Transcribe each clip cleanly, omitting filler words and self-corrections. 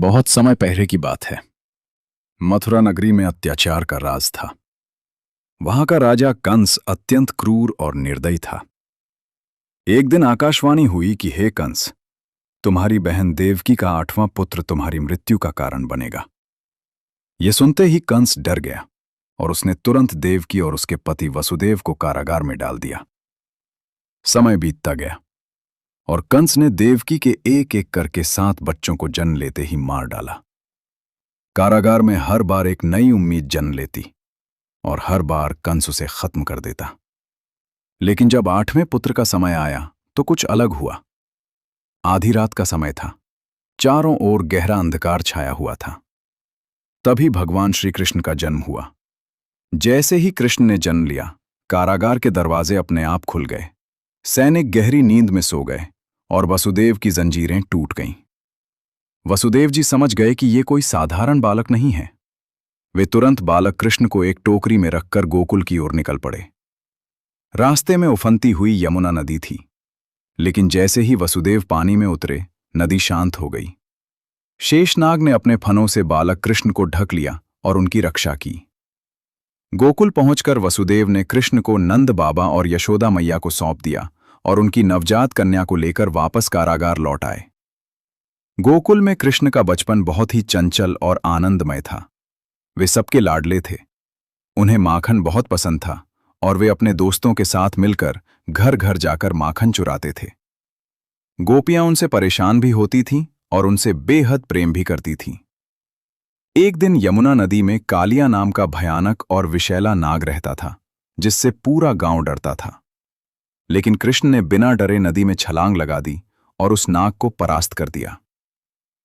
बहुत समय पहले की बात है। मथुरा नगरी में अत्याचार का राज था। वहां का राजा कंस अत्यंत क्रूर और निर्दयी था। एक दिन आकाशवाणी हुई कि हे कंस, तुम्हारी बहन देवकी का 8वां पुत्र तुम्हारी मृत्यु का कारण बनेगा। ये सुनते ही कंस डर गया और उसने तुरंत देवकी और उसके पति वसुदेव को कारागार में डाल दिया। समय बीतता गया और कंस ने देवकी के एक एक करके 7 बच्चों को जन्म लेते ही मार डाला। कारागार में हर बार एक नई उम्मीद जन्म लेती और हर बार कंस उसे खत्म कर देता। लेकिन जब 8वें पुत्र का समय आया तो कुछ अलग हुआ। आधी रात का समय था। चारों ओर गहरा अंधकार छाया हुआ था। तभी भगवान श्री कृष्ण का जन्म हुआ। जैसे ही कृष्ण ने जन्म लिया, कारागार के दरवाजे अपने आप खुल गए। सैनिक गहरी नींद में सो गए और वसुदेव की जंजीरें टूट गईं। वसुदेव जी समझ गए कि ये कोई साधारण बालक नहीं है। वे तुरंत बालक कृष्ण को एक टोकरी में रखकर गोकुल की ओर निकल पड़े। रास्ते में उफनती हुई यमुना नदी थी, लेकिन जैसे ही वसुदेव पानी में उतरे, नदी शांत हो गई। शेषनाग ने अपने फनों से बालक कृष्ण को ढक लिया और उनकी रक्षा की। गोकुल पहुंचकर वसुदेव ने कृष्ण को नंद बाबा और यशोदा मैया को सौंप दिया और उनकी नवजात कन्या को लेकर वापस कारागार लौट आए। गोकुल में कृष्ण का बचपन बहुत ही चंचल और आनंदमय था। वे सबके लाडले थे। उन्हें माखन बहुत पसंद था और वे अपने दोस्तों के साथ मिलकर घर घर जाकर माखन चुराते थे। गोपियां उनसे परेशान भी होती थीं और उनसे बेहद प्रेम भी करती थीं। एक दिन यमुना नदी में कालिया नाम का भयानक और विषैला नाग रहता था, जिससे पूरा गांव डरता था। लेकिन कृष्ण ने बिना डरे नदी में छलांग लगा दी और उस नाग को परास्त कर दिया।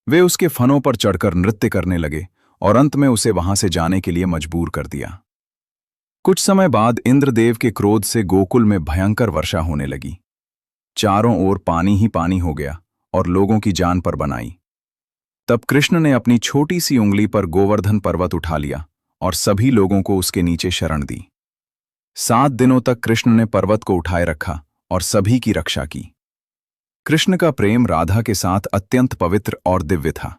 वे उसके फनों पर चढ़कर नृत्य करने लगे और अंत में उसे वहां से जाने के लिए मजबूर कर दिया। कुछ समय बाद इंद्रदेव के क्रोध से गोकुल में भयंकर वर्षा होने लगी। चारों ओर पानी ही पानी हो गया और लोगों की जान पर बनाई। तब कृष्ण ने अपनी छोटी सी उंगली पर गोवर्धन पर्वत उठा लिया और सभी लोगों को उसके नीचे शरण दी। 7 दिनों तक कृष्ण ने पर्वत को उठाए रखा और सभी की रक्षा की। कृष्ण का प्रेम राधा के साथ अत्यंत पवित्र और दिव्य था।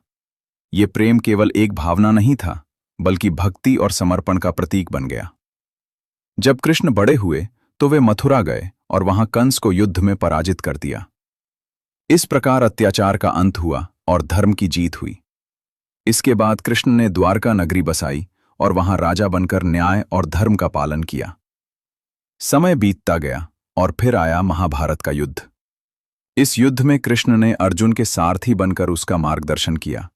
ये प्रेम केवल एक भावना नहीं था, बल्कि भक्ति और समर्पण का प्रतीक बन गया। जब कृष्ण बड़े हुए तो वे मथुरा गए और वहां कंस को युद्ध में पराजित कर दिया। इस प्रकार अत्याचार का अंत हुआ और धर्म की जीत हुई। इसके बाद कृष्ण ने द्वारका नगरी बसाई और वहां राजा बनकर न्याय और धर्म का पालन किया। समय बीतता गया और फिर आया महाभारत का युद्ध। इस युद्ध में कृष्ण ने अर्जुन के सारथी बनकर उसका मार्गदर्शन किया।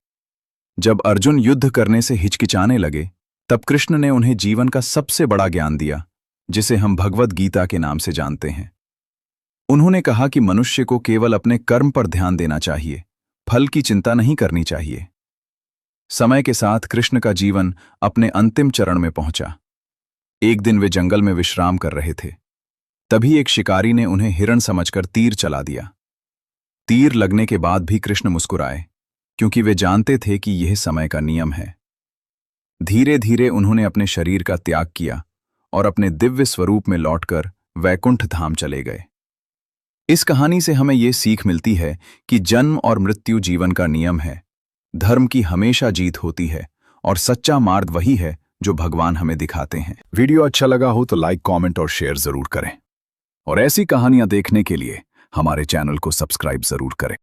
जब अर्जुन युद्ध करने से हिचकिचाने लगे, तब कृष्ण ने उन्हें जीवन का सबसे बड़ा ज्ञान दिया, जिसे हम भगवद गीता के नाम से जानते हैं। उन्होंने कहा कि मनुष्य को केवल अपने कर्म पर ध्यान देना चाहिए, फल की चिंता नहीं करनी चाहिए। समय के साथ कृष्ण का जीवन अपने अंतिम चरण में पहुंचा। एक दिन वे जंगल में विश्राम कर रहे थे। तभी एक शिकारी ने उन्हें हिरण समझकर तीर चला दिया। तीर लगने के बाद भी कृष्ण मुस्कुराए, क्योंकि वे जानते थे कि यह समय का नियम है। धीरे धीरे उन्होंने अपने शरीर का त्याग किया और अपने दिव्य स्वरूप में लौटकर वैकुंठ धाम चले गए। इस कहानी से हमें ये सीख मिलती है कि जन्म और मृत्यु जीवन का नियम है। धर्म की हमेशा जीत होती है और सच्चा मार्ग वही है जो भगवान हमें दिखाते हैं। वीडियो अच्छा लगा हो तो लाइक, कमेंट और शेयर जरूर करें और ऐसी कहानियां देखने के लिए हमारे चैनल को सब्सक्राइब जरूर करें।